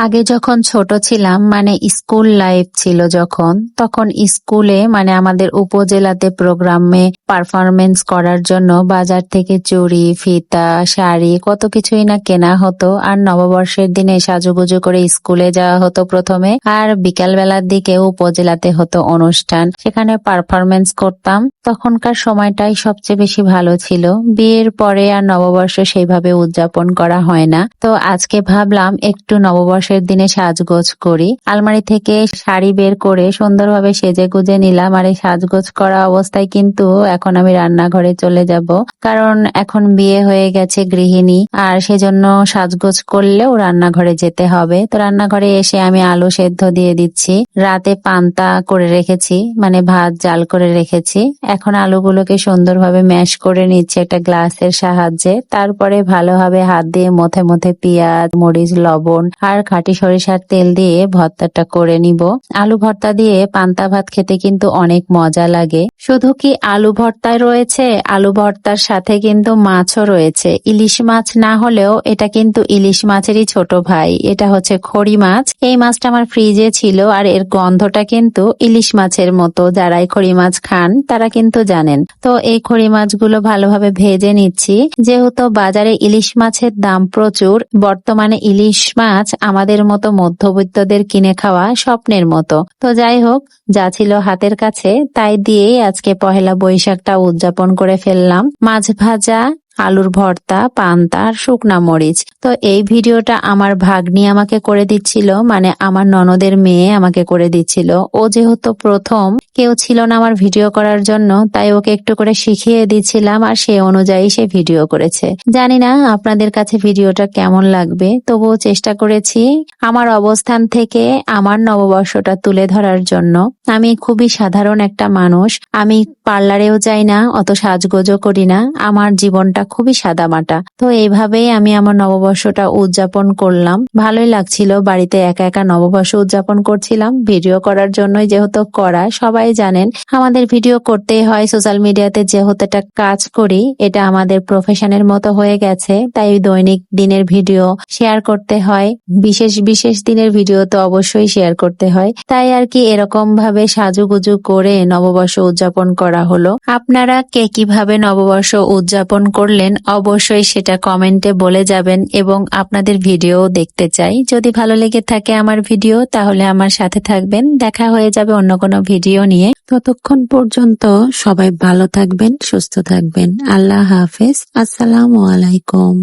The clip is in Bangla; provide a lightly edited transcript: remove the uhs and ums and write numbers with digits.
আগে যখন ছোট ছিলাম মানে স্কুল লাইফ ছিল যখন তখন স্কুলে মানে আমাদের উপজেলাতে প্রোগ্রামে পারফরমেন্স করার জন্য বাজার থেকে চুড়ি ফিতা শাড়ি কত কিছুই না কেনা হতো। আর নববর্ষের দিনে সাজুগুজু করে স্কুলে যাওয়া হতো প্রথমে, আর বিকাল বেলার দিকে উপজেলাতে হতো অনুষ্ঠান, সেখানে পারফরমেন্স করতাম। তখনকার সময়টাই সবচেয়ে বেশি ভালো ছিল। বিয়ের পরে আর নববর্ষ সেইভাবে উদযাপন করা হয় না। তো আজকে ভাবলাম একটু নববর্ষের দিনে সাজগোজ করি। আলমারি থেকে শাড়ি বের করে সুন্দরভাবে সেজে গুজে নিলাম। আর এই সাজগোজ করা অবস্থায় কিন্তু এখন আমি রান্নাঘরে চলে যাব, কারণ এখন বিয়ে হয়ে গেছে গৃহিণী, আর সেজন্য সাজগোজ করলেও রান্নাঘরে যেতে হবে। তো রান্নাঘরে এসে আমি আলু সেদ্ধ দিয়ে দিচ্ছি। রাতে পান্তা করে রেখেছি, মানে ভাত জাল করে রেখেছি। এখন আলুগুলোকে সুন্দরভাবে ম্যাশ করে নিচ্ছি একটা গ্লাসের সাহায্যে। তারপরে ভালোভাবে হাত দিয়ে মথে মথে পেঁয়াজ মরিচ লবণ আর খাঁটি সরিষার তেল দিয়ে ভর্তাটা করে নিব। আলু ভর্তা দিয়ে পান্তা ভাত খেতে কিন্তু অনেক মজা লাগে। শুধু কি আলু ভর্তায় রয়েছে, আলু ভর্তার সাথে কিন্তু মাছও রয়েছে। ইলিশ মাছ না হলেও এটা কিন্তু ইলিশ মাছেরই ছোট ভাই, এটা হচ্ছে খড়ি মাছ। এই মাছটা আমার ফ্রিজে ছিল, আর এর গন্ধটা কিন্তু ইলিশ মাছের মতো। যারাই খড়ি মাছ খান তারা কিন্তু জানেন। তো এই খড়ি মাছগুলো ভালোভাবে ভেজে নিচ্ছি। যেহেতু বাজারে ইলিশ মাছের দাম প্রচুর, বর্তমানে ইলিশ মাছ আমাদের মতো মধ্যবিত্তদের কিনে খাওয়া স্বপ্নের মতো। তো যাই হোক, যা ছিল হাতের কাছে তাই দিয়েই আজকে পহেলা বৈশাখটা উদযাপন করে ফেললাম। মাছ ভাজা, আলুর ভর্তা, পান্তা আর শুকনা মরিচ। তো এই ভিডিওটা আমার ভাগ্নি আমাকে করে দিচ্ছিল, মানে আমার ননদের মেয়ে আমাকে করে দিচ্ছিল। ও যেহেতু প্রথম, কেউ ছিল না আমার ভিডিও করার জন্য, তাই ওকে একটু করে শিখিয়ে দিচ্ছিলাম, আর সে অনুযায়ী সে ভিডিও করেছে। জানি না আপনাদের কাছে ভিডিওটা কেমন লাগবে, তবুও চেষ্টা করেছি আমার অবস্থান থেকে আমার নববর্ষটা তুলে ধরার জন্য। আমি খুবই সাধারণ একটা মানুষ, আমি পার্লারেও যাই না, অত সাজগোজও করি না, আমার জীবনটা খুবই সাদামাটা। তো এইভাবেই আমি আমার নববর্ষটা উদযাপন করলাম। ভালোই লাগছিল, বাড়িতে একা একা নববর্ষ উদযাপন করছিলাম। ভিডিও করার জন্যই যেহেতু করা, সবাই জানেন আমাদের ভিডিও করতেই হয়। সোশ্যাল মিডিয়াতে যেহেতু একটা কাজ করি, এটা আমাদের প্রফেশনের মতো হয়ে গেছে, তাই দৈনিক দিনের ভিডিও শেয়ার করতে হয়। বিশেষ বিশেষ দিনের ভিডিও তো অবশ্যই শেয়ার করতে হয়। তাই আর কি এরকম ভাবে সাজুগুজু করে নববর্ষ উদযাপন করা হলো। আপনারা কে কিভাবে নববর্ষ উদযাপন করলেন অবশ্যই সেটা কমেন্টে বলে যাবেন, এবং আপনাদের ভিডিও দেখতে চাই। যদি ভালো লেগে থাকে আমার ভিডিও, তাহলে আমার সাথে থাকবেন। দেখা হয়ে যাবে অন্য কোনো ভিডিও নিয়ে। ততক্ষণ পর্যন্ত সবাই ভালো থাকবেন, সুস্থ থাকবেন। আল্লাহ হাফেজ। আসসালামু আলাইকুম।